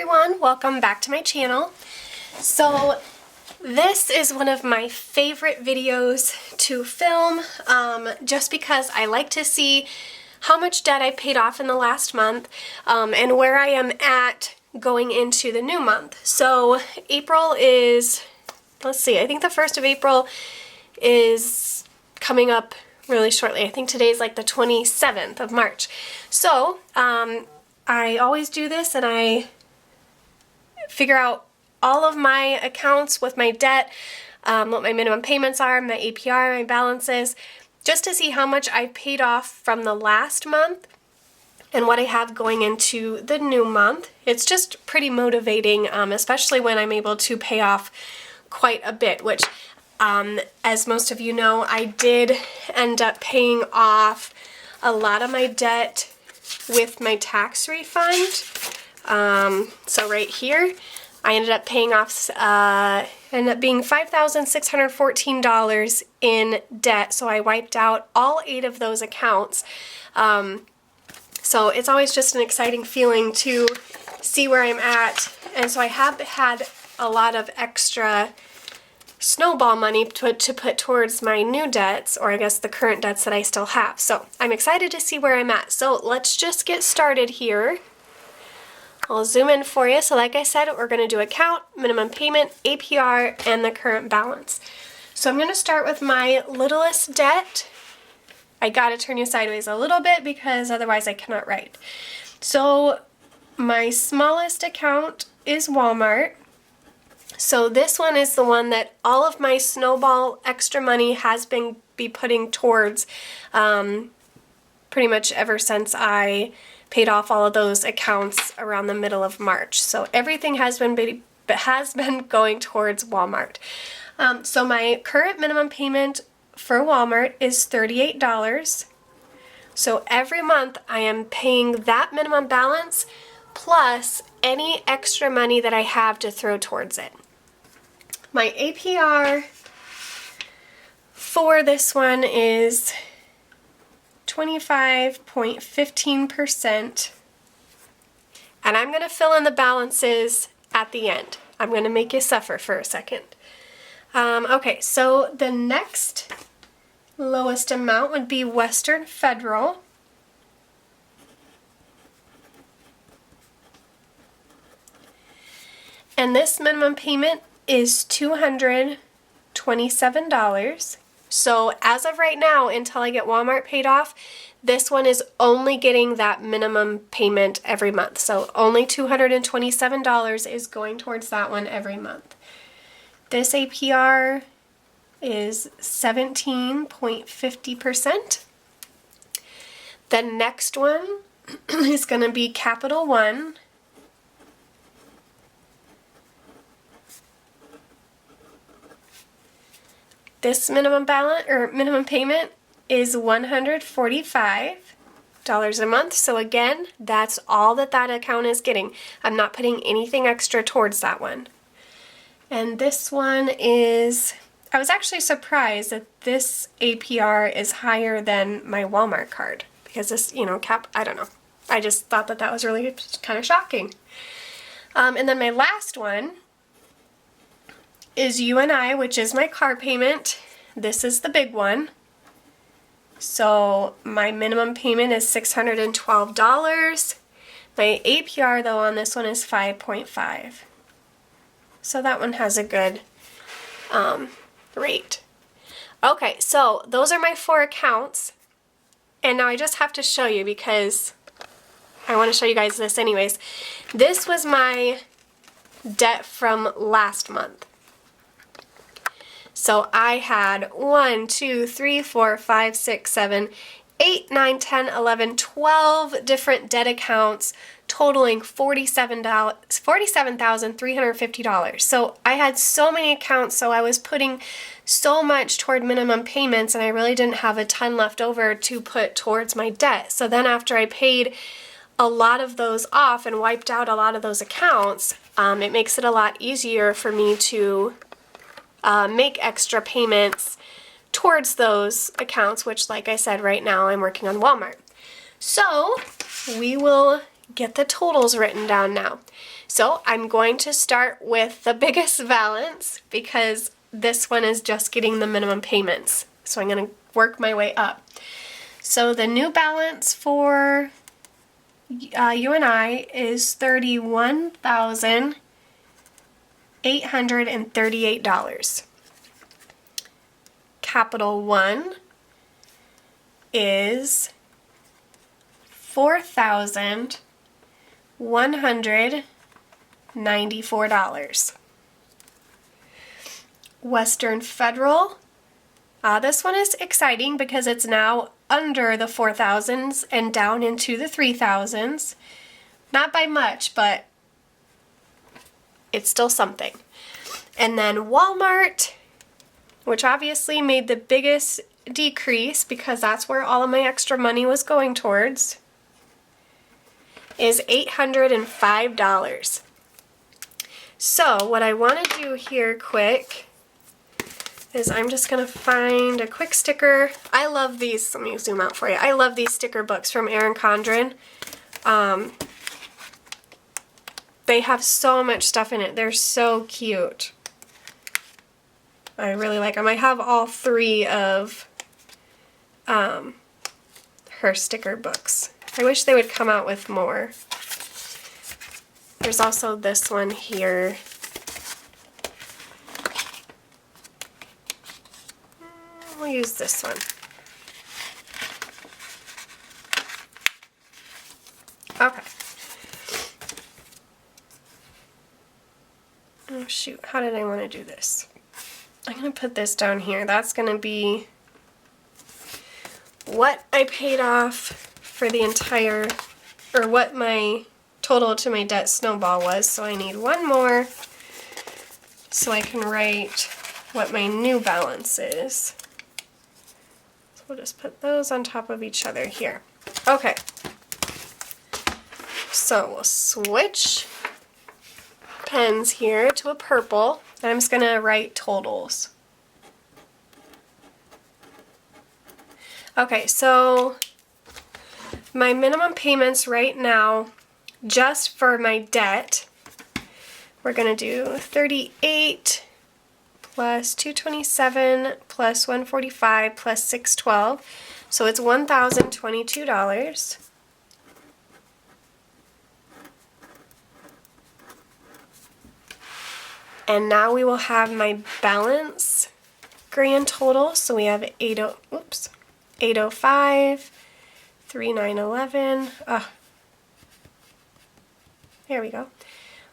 everyone, welcome back to my channel. So this is one of my favorite videos to film just because I like to see how much debt I paid off in the last month and where I am at going into the new month. So April is, let's see, I think the 1st of April is coming up really shortly. I think today's like the 27th of March. So I always do this and I figure out all of my accounts with my debt, what my minimum payments are, my APR, my balances, just to see how much I've paid off from the last month and what I have going into the new month. It's just pretty motivating, especially when I'm able to pay off quite a bit, which as most of you know, I did end up paying off a lot of my debt with my tax refund. So right here, I ended up paying off, ended up being $5,614 in debt. So I wiped out all 8 of those accounts. So it's always just an exciting feeling to see where I'm at. And so I have had a lot of extra Snowball money to put towards my new debts, or I guess the current debts that I still have. So I'm excited to see where I'm at. So let's just get started here. I'll zoom in for you. So like I said, we're going to do account, minimum payment, APR, and the current balance. So I'm going to start with my littlest debt. I got to turn you sideways a little bit because otherwise I cannot write. So my smallest account is Walmart. So this one is the one that all of my Snowball extra money has been putting towards pretty much ever since I paid off all of those accounts around the middle of March. So everything has been going towards Walmart. So my current minimum payment for Walmart is $38. So every month I am paying that minimum balance plus any extra money that I have to throw towards it. My APR for this one is 25.15%, and I'm going to fill in the balances at the end. I'm going to make you suffer for a second. Okay, so the next lowest amount would be Western Federal. And this minimum payment is $227. So as of right now, until I get Walmart paid off, this one is only getting that minimum payment every month. So only $227 is going towards that one every month. This APR is 17.50%. The next one is going to be Capital One. This minimum balance or minimum payment is $145 a month. So again, that's all that account is getting. I'm not putting anything extra towards that one. And this one is, I was actually surprised that this APR is higher than my Walmart card because this, you know, I don't know. I just thought that was really kind of shocking. And then my last one is UNI, which is my car payment. This is the big one. So my minimum payment is $612. My APR though on this one is 5.5. So that one has a good rate. Okay, so those are my 4 accounts. And now I just have to show you because I want to show you guys this anyways. This was my debt from last month. So I had 1, 2, 3, 4, 5, 6, 7, 8, 9, 10, 11, 12 different debt accounts totaling $47,350. So I had so many accounts, so I was putting so much toward minimum payments and I really didn't have a ton left over to put towards my debt. So then after I paid a lot of those off and wiped out a lot of those accounts, it makes it a lot easier for me to make extra payments towards those accounts, which like I said, right now I'm working on Walmart. So we will get the totals written down now. So I'm going to start with the biggest balance because this one is just getting the minimum payments. So I'm going to work my way up. So the new balance for you and I is $31,838. Capital One is $4,194. Western Federal, this one is exciting because it's now under the 4,000s and down into the 3,000s. Not by much, but it's still something. And then Walmart, which obviously made the biggest decrease because that's where all of my extra money was going towards, is $805. So what I want to do here quick is I'm just going to find a quick sticker. I love these. Let me zoom out for you. I love these sticker books from Erin Condren. They have so much stuff in it. They're so cute. I really like them. I have all 3 of her sticker books. I wish they would come out with more. There's also this one here. We'll use this one. Okay. Oh shoot, how did I want to do this? I'm going to put this down here. That's going to be what I paid off for the entire, or what my total to my debt Snowball was. So I need one more so I can write what my new balance is. So we'll just put those on top of each other here. Okay. So we'll switch pens here to a purple. And I'm just going to write totals. Okay, so my minimum payments right now, just for my debt, we're going to do 38 plus 227 plus 145 plus 612. So it's $1,022. And now we will have my balance grand total. So we have 805, 3911. There we go.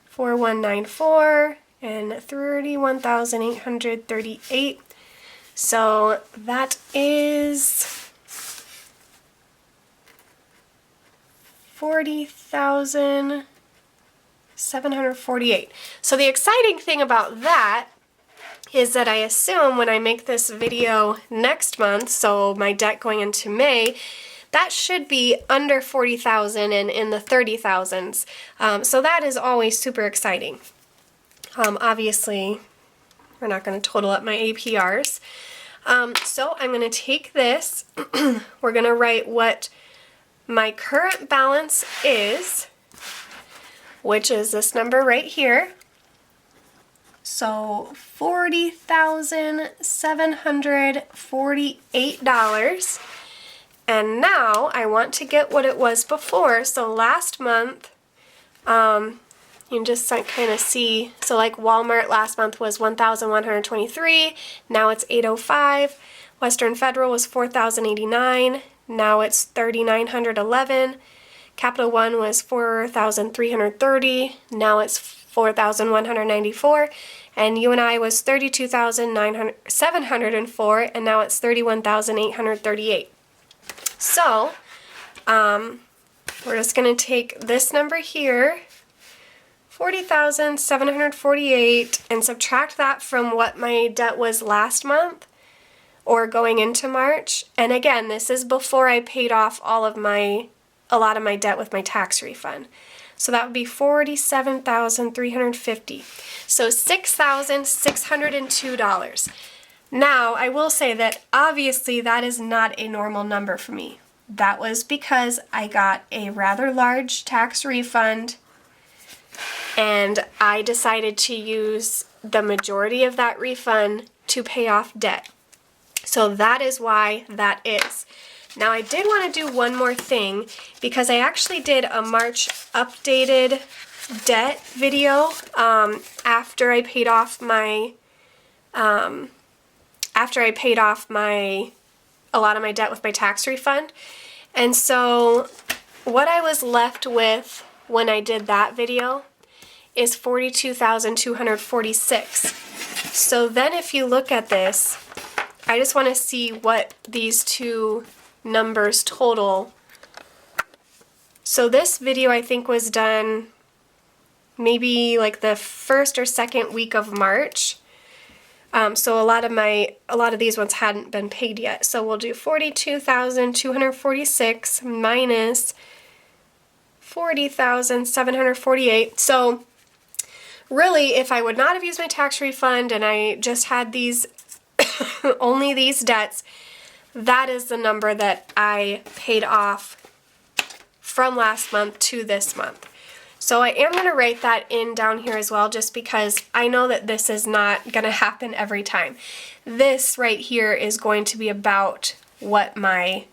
4194 and 31,838. So that is 40,748. So the exciting thing about that is that I assume when I make this video next month, so my debt going into May, that should be under 40,000 and in the 30,000s. So that is always super exciting. Obviously, we're not going to total up my APRs. So I'm going to take this. We're going to write what my current balance is, which is this number right here. So $40,748. And now I want to get what it was before. So last month, you can just kind of see, so like Walmart last month was $1,123, now it's $805. Western Federal was $4,089, now it's $3,911. Capital One was $4,330, now it's $4,194. And UNI was $32,704, and now it's $31,838. So, we're just going to take this number here, 40,748, and subtract that from what my debt was last month, or going into March. And again, this is before I paid off a lot of my debt with my tax refund. So that would be $47,350. So $6,602. Now, I will say that obviously that is not a normal number for me. that was because I got a rather large tax refund and I decided to use the majority of that refund to pay off debt. So that is why that is. Now I did want to do one more thing because I actually did a March updated debt video after I paid off my a lot of my debt with my tax refund. And so what I was left with when I did that video is $42,246. So then if you look at this, I just want to see what these two numbers total. So this video I think was done maybe like the first or second week of March. So a lot of these ones hadn't been paid yet. So we'll do 42,246 minus 40,748. So really, if I would not have used my tax refund and I just had these only these debts, that is the number that I paid off from last month to this month. So I am going to write that in down here as well, just because I know that this is not going to happen every time. This right here is going to be about what my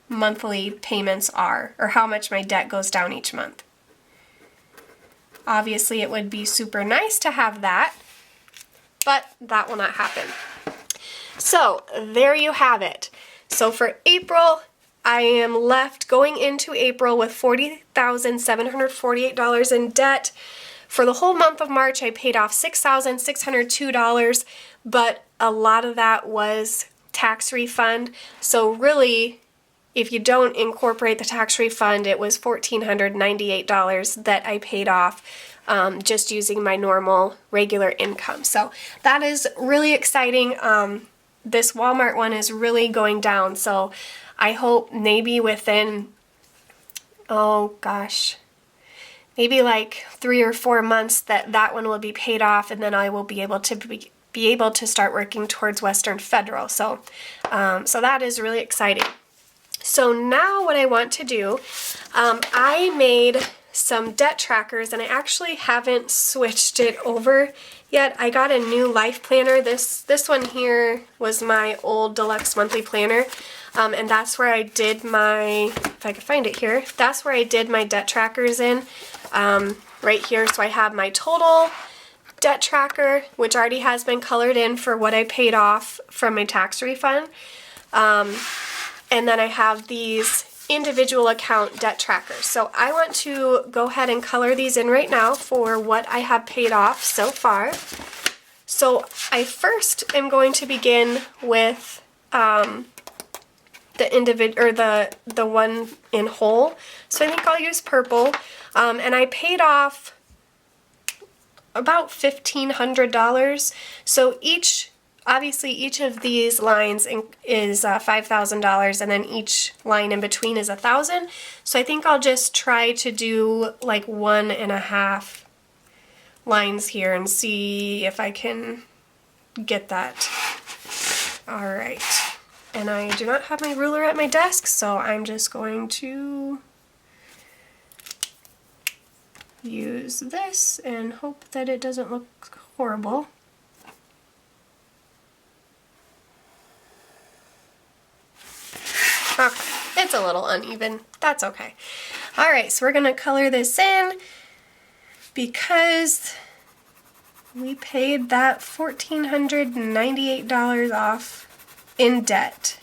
monthly payments are, or how much my debt goes down each month. Obviously, it would be super nice to have that, but that will not happen. So there you have it. So for April, I am left going into April with $40,748 in debt. For the whole month of March, I paid off $6,602, but a lot of that was tax refund. So really, if you don't incorporate the tax refund, it was $1,498 that I paid off just using my normal regular income. So that is really exciting. This Walmart one is really going down, so I hope maybe within, oh gosh, maybe like 3 or 4 months that one will be paid off, and then I will be able to start working towards Western Federal. So that is really exciting. So now what I want to do, I made some debt trackers, and I actually haven't switched it over yet. I got a new life planner. This one here was my old deluxe monthly planner. And that's where I did my, if I could find it here, that's where I did my debt trackers in, right here. So I have my total debt tracker, which already has been colored in for what I paid off from my tax refund. And then I have these individual account debt trackers. So I want to go ahead and color these in right now for what I have paid off so far. So I first am going to begin with the one in whole. So I think I'll use purple. And I paid off about $1,500. So obviously each of these lines is $5,000, and then each line in between is $1,000. So I think I'll just try to do like 1.5 lines here and see if I can get that. All right. And I do not have my ruler at my desk, so I'm just going to use this and hope that it doesn't look horrible. Okay, it's a little uneven. That's okay. All right, so we're going to color this in because we paid that $1,498 off in debt.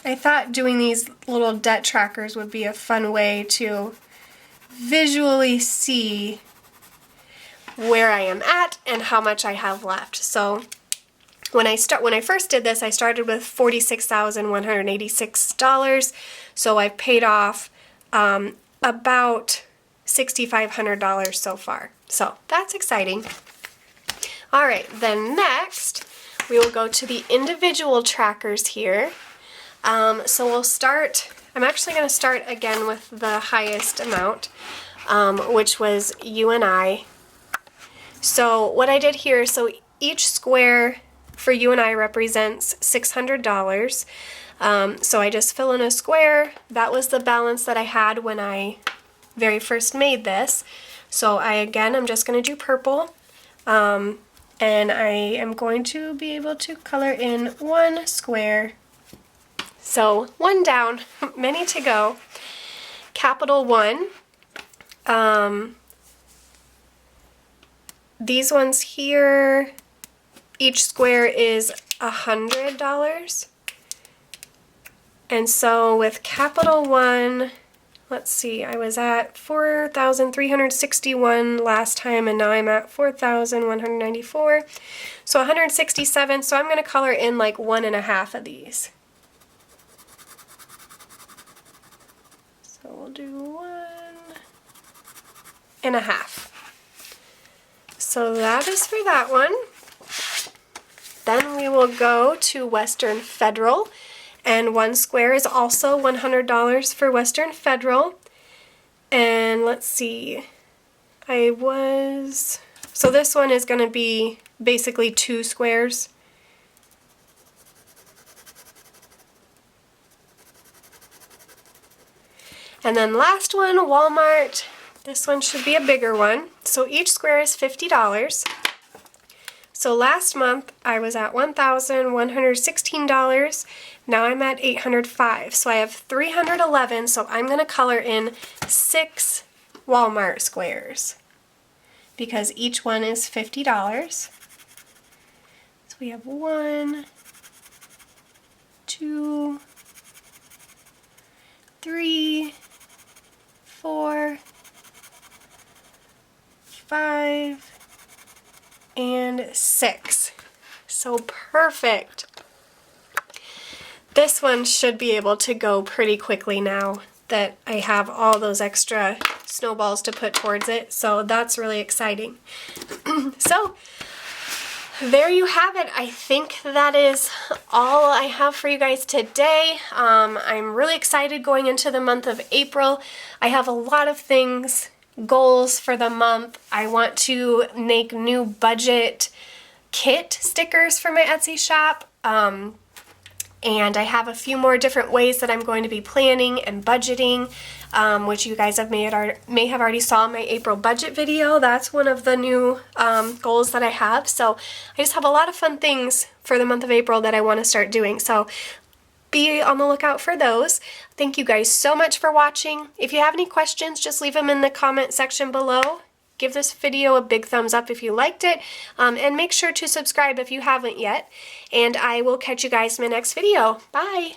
I thought doing these little debt trackers would be a fun way to visually see where I am at and how much I have left. So when I first did this, I started with $46,186. So I've paid off about $6,500 so far. So that's exciting. All right, then next we will go to the individual trackers here. So we'll start, I'm actually going to start again with the highest amount, which was you and I. So what I did here, so each square for you and I represents $600. So I just fill in a square. That was the balance that I had when I very first made this. So I'm just going to do purple. And I am going to be able to color in one square. So one down, many to go. Capital one. These ones here, each square is $100. And so with capital one, let's see, I was at 4,361 last time, and now I'm at 4,194. So 167, so I'm going to color in like 1.5 of these. So we'll do 1.5. So that is for that one. Then we will go to Western Federal, and one square is also $100 for Western Federal. And let's see, so this one is going to be basically 2 squares. And then last one, Walmart. This one should be a bigger one. So each square is $50. So last month I was at $1,116. Now I'm at $805. So I have 311. So I'm going to color in 6 Walmart squares because each one is $50. So we have 1, 2, 3, 4, 5, and 6. So perfect. This one should be able to go pretty quickly now that I have all those extra snowballs to put towards it. So that's really exciting. So there you have it. I think that is all I have for you guys today. I'm really excited going into the month of April. I have a lot of goals for the month. I want to make new budget kit stickers for my Etsy shop. And I have a few more different ways that I'm going to be planning and budgeting, which you guys may have already saw in my April budget video. That's one of the new goals that I have. So I just have a lot of fun things for the month of April that I want to start doing. So be on the lookout for those. Thank you guys so much for watching. If you have any questions, just leave them in the comment section below. Give this video a big thumbs up if you liked it, and make sure to subscribe if you haven't yet. And I will catch you guys in my next video. Bye!